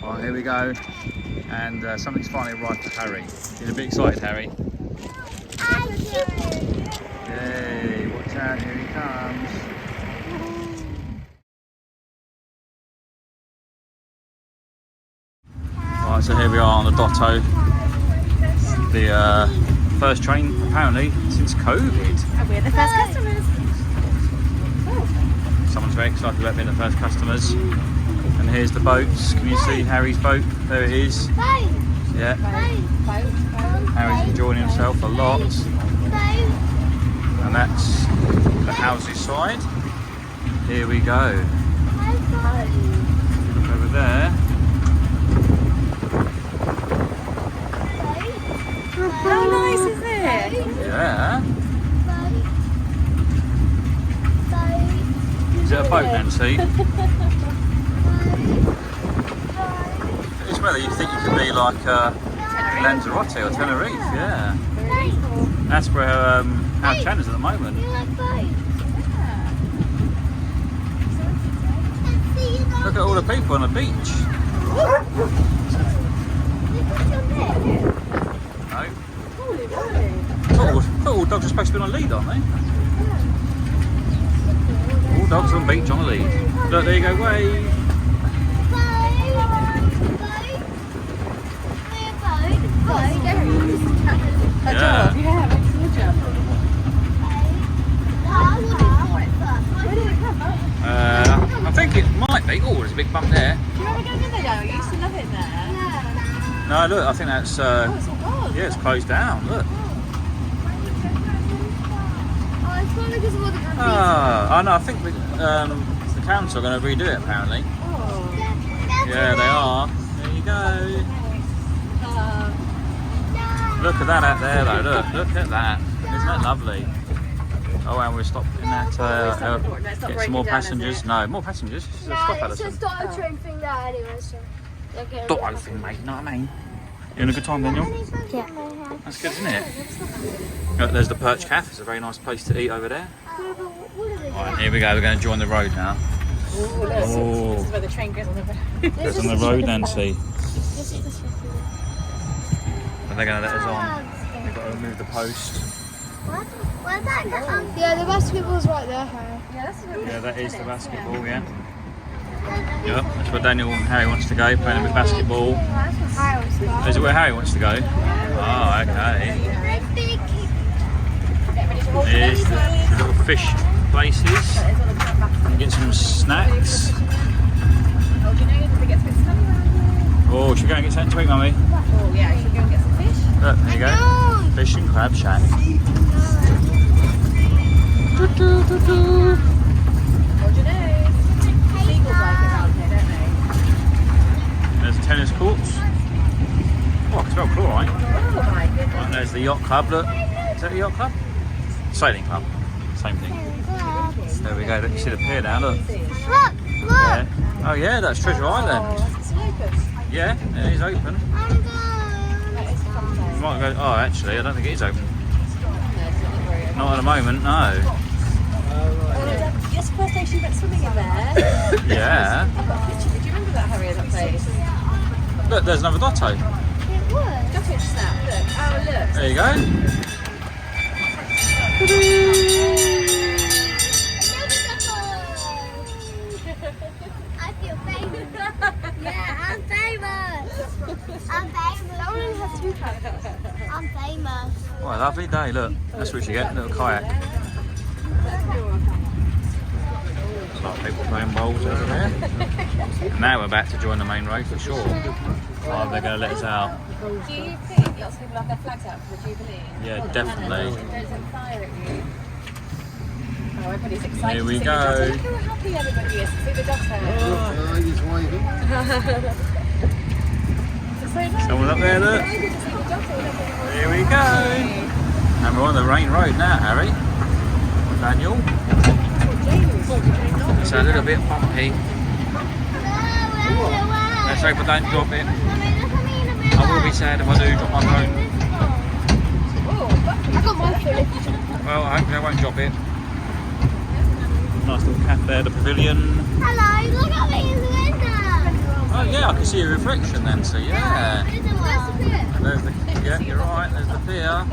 Right, here we go. And something's finally arrived for Harry. He's a bit excited, Harry. Yay, watch out, here he comes. Right, so here we are on the Dotto. The first train, apparently, since COVID. And we're the first customers. Someone's very excited about being the first customers. And here's the boats. Can you see Harry's boat? There it is. Yeah. Harry's enjoying himself a lot. And that's the houses side. Here we go. Look over there. How nice is it? Yeah. Is it a boat, Nancy? It's whether you think you could be like Lanzarote or Tenerife, yeah. That's where our Chan is at the moment. Look at all the people on the beach. No. All dogs are supposed to be on a lead, aren't they? All dogs on the beach on a lead. Look, there you go, wave. Yeah. I think it might be. Oh, there's a big bump there. Do you ever go in there? I used to love it there. No, look, I think that's. Oh, it's all gone. Yeah, it's closed down. Look. It's probably because of all the graffiti. Oh, no, I think the council are going to redo it apparently. Oh. Yeah, they are. There you go. Look at that out there though, look at that. Isn't that lovely? Oh, and we're stopping at, get some more passengers. No, more passengers. Stop, It's Alison. just Dotto train thing there anyway, so... Dotto thing, mate, you know what I mean? You having a good time, Daniel? Yeah. That's good, isn't it? Look, there's the Perch Cafe. It's a very nice place to eat over there. Alright, here we go. We're going to join the road now. Oh, look, this is where the train goes on the road. Goes on the road, Nancy. Are they going to let us on? We've got to remove the post. Where's that? Yeah, the basketball's right there, Harry. Yeah, that is the basketball, yeah. Yep, that's where Daniel and Harry wants to go, playing a bit of basketball. Is it where Harry wants to go? Oh, okay. Here's the little fish places. Get some snacks. Oh, should we go and get something to eat, Mummy? Oh, yeah, should we go and get some fish? Look, there you go. Fish and crab shack. What do you know? Seagulls like it around here, don't they? There's tennis courts. Oh, I can smell chlorite. Oh my goodness. Right, there's the yacht club, look. Is that the yacht club? Sailing club. Same thing. There we go, look, you see the pier now, look. Look! Yeah. Oh yeah, that's Treasure Island. Oh, is it open? Yeah, it is open. You might go, oh actually, I don't think it is open. Not at the moment, no. Yes, the first day she went swimming in there. Yeah. I've got a picture. Do you remember that, Harry, of that place? Look, there's another Dotto. It would. Got it snap. Look. Oh, look. There you go. I feel famous. Yeah, I'm famous. I'm famous. I'm famous. What a lovely day, look. That's what you get, a little kayak. There's a lot of people playing bowls over there. And now we're about to join the main road for sure. Oh, they're going to let us out. Do you think lots of people have their flags out for the Jubilee? Yeah, definitely. Don't send fire at you. Oh, everybody's excited. Here we to see go. the Dotto. Look how happy everybody is to see the Dotto. He's waving. It's so nice. Someone up there, look. It's so good to see the Dotto. Here we go. And we're on the main road now, Harry. Daniel. It's a little bit bumpy. Let's hope I don't drop it. I will be sad if I do drop my phone. I got my phone. Well, I hope I won't drop it. Nice little cafe there, the pavilion. Hello, look at me in the window. Oh yeah, I can see your reflection then, so yeah. There's a pier. There's the, yeah, you're right, there's the pier.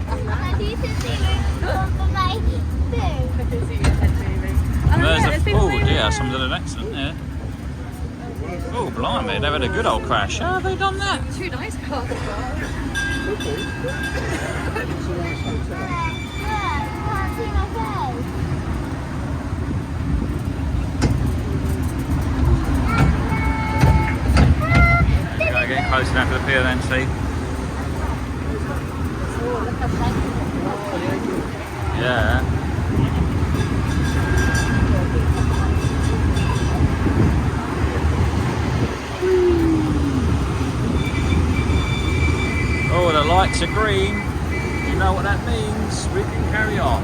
I need to see over my thing. And there's the, oh dear, someone's had an accident there. Oh blimey, they've had a good old crash. How have they done that? Two nice cars as well. Look, can't see my face. Go getting closer now for the pier then, see? Yeah. Oh, the lights are green. You know what that means. We can carry on.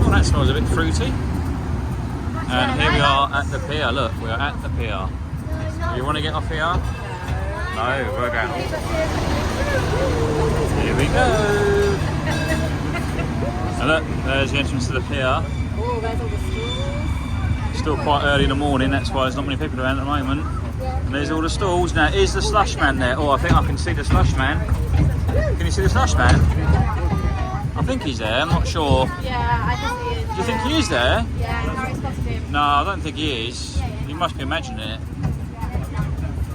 Oh, that smells a bit fruity. And here we are at the pier. Look, we are at the pier. You want to get off here? No, we're going all the way. Here we go. And look, there's the entrance to the pier. Oh, there's all the stores. Still quite early in the morning, that's why there's not many people around at the moment. And there's all the stalls. Now, is the slush man there? Oh, I think I can see the slush man. Can you see the slush man? I think he's there, I'm not sure. Yeah, I think he is. Do you think he is there? Yeah, Harry spotted him. No, I don't think he is. You must be imagining it.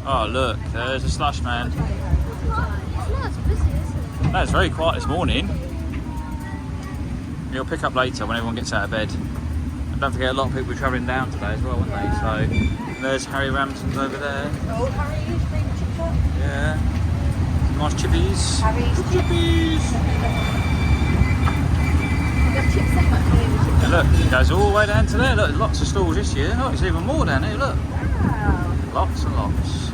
Oh, look, there's the slush man. It's not as busy, is it? No, it's very quiet this morning. You'll pick up later when everyone gets out of bed. And don't forget, a lot of people are travelling down today as well, aren't they? So, there's Harry Ramsden's over there. Oh, Harry's favourite chip shop. Yeah. Nice chippies. Harry's Chippies. There's chips there, but Harry's chip And look, it goes all the way down to there. Look, lots of stalls this year. Oh, there's even more down here, look. Wow. Lots and lots.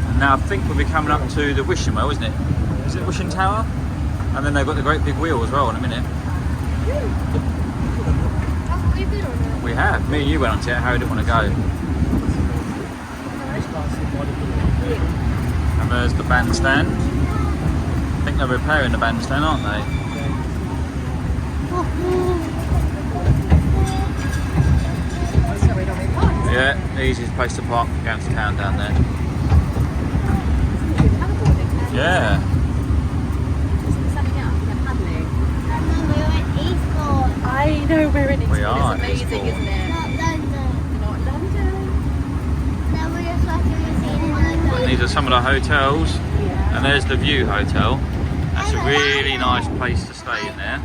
And now I think we'll be coming up to the Wishing Well, isn't it? Is it Wishing Tower? And then they've got the great big wheel as well in a minute. Have we been on it? We have. Me and you went on to it. Harry didn't want to go. And there's the bandstand. I think they're repairing the bandstand, aren't they? So we don't really park. Yeah, the easiest place to park going to town down there. Yeah. We're in Eastbourne, I know we're in Eastbourne. We are It's amazing, Eastbourne. isn't it? not London. Not London. Now we're just like in the scene in London. These are some of the hotels. Yeah. And there's the View Hotel. That's a really nice place to stay in there.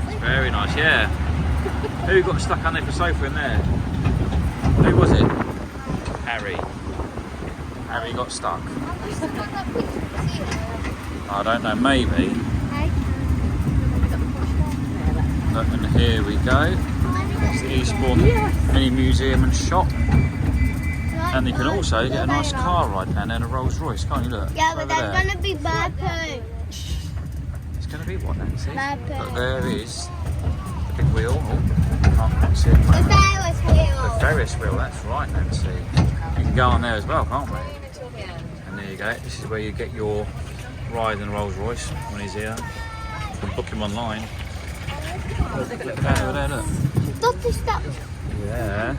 It's very nice, yeah. Who got stuck underneath the sofa in there? Who was it? Harry. Harry got stuck. I don't know, maybe. Look, and here we go. It's the Eastbourne Mini Museum and Shop. And you can also get a nice car ride down there in a Rolls Royce, can't you look? Yeah, Over but there. there's gonna be bad poo. It's going to be what, Nancy? Bad poo. Look, there is the big wheel. Oh, can't see it. The Ferris The wheel. Ferris wheel, that's right, Nancy. You can go on there as well, can't we? And there you go. This is where you get your ride in Rolls Royce when he's here. You can book him online. Look over there, look. Dotto, stop. Yeah.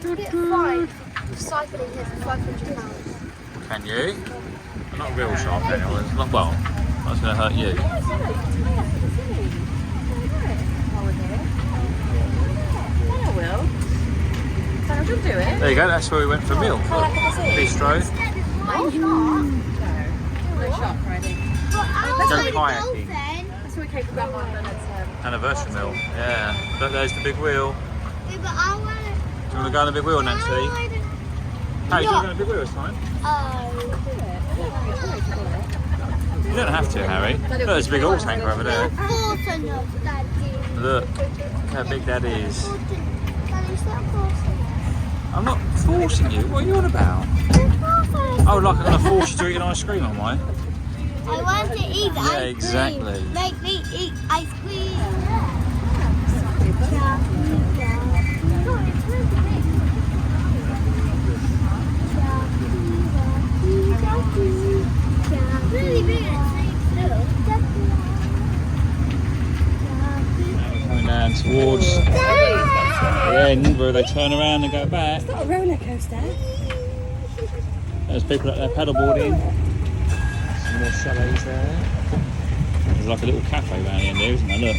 You get fined for cycling here for £500. Can you? They're not real sharp anyway. It's not, well, that's going to hurt you. Do it. There you go, that's where we went for milk. Look. Bistro. No shark riding. Go kayaking. That's where we came from Grandma and Leonard's. Anniversary meal. Yeah. Look, there's the big wheel. Yeah, but I want to. Do you want to go on the big wheel, Nancy? Hey, do you want to go on the big wheel this time? You don't have to, Harry. Look, there's a big oil tanker over there. Fortune of Daddy. Look how big that is. Daddy, stop forcing. I'm not forcing you. What are you on about? Oh, like I'm going to force you to eat an ice cream, am I? I want to eat ice cream. exactly. Make me eat ice cream. Really big and too. And towards the end where they turn around and go back, Not a roller coaster. there's people at their paddleboarding. Some more chalets there. There's like a little cafe around the end there, isn't there? Look.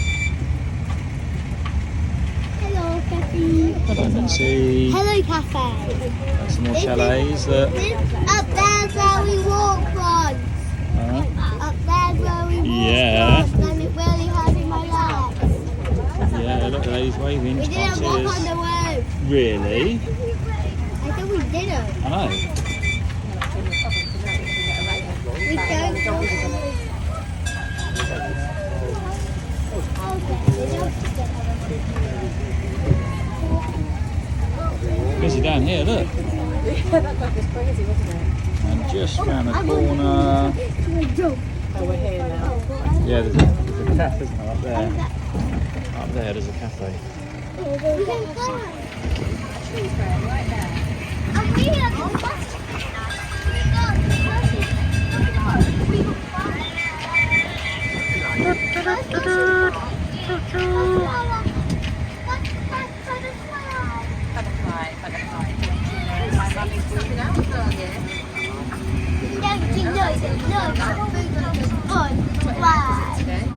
Hello, cafe. I don't see. Hello, cafe. There's some more chalets. Look. Up there's where we walk once. Up there's where we walk Yeah. once. And it really hurting my legs. Yeah, look at these waving. We didn't walk on the road. Really? I think we didn't. I know. We don't walk on the road. Busy down here, look. That was crazy, wasn't it? And just round the corner. Oh, we're here now. Yeah, there's a cafe, isn't there, up there? Up there, there's a cafe. We can go. Right there. And we have the bus. Butterfly. My mummy's moving out, aren't you? No, no, no, no, no, no, no, no,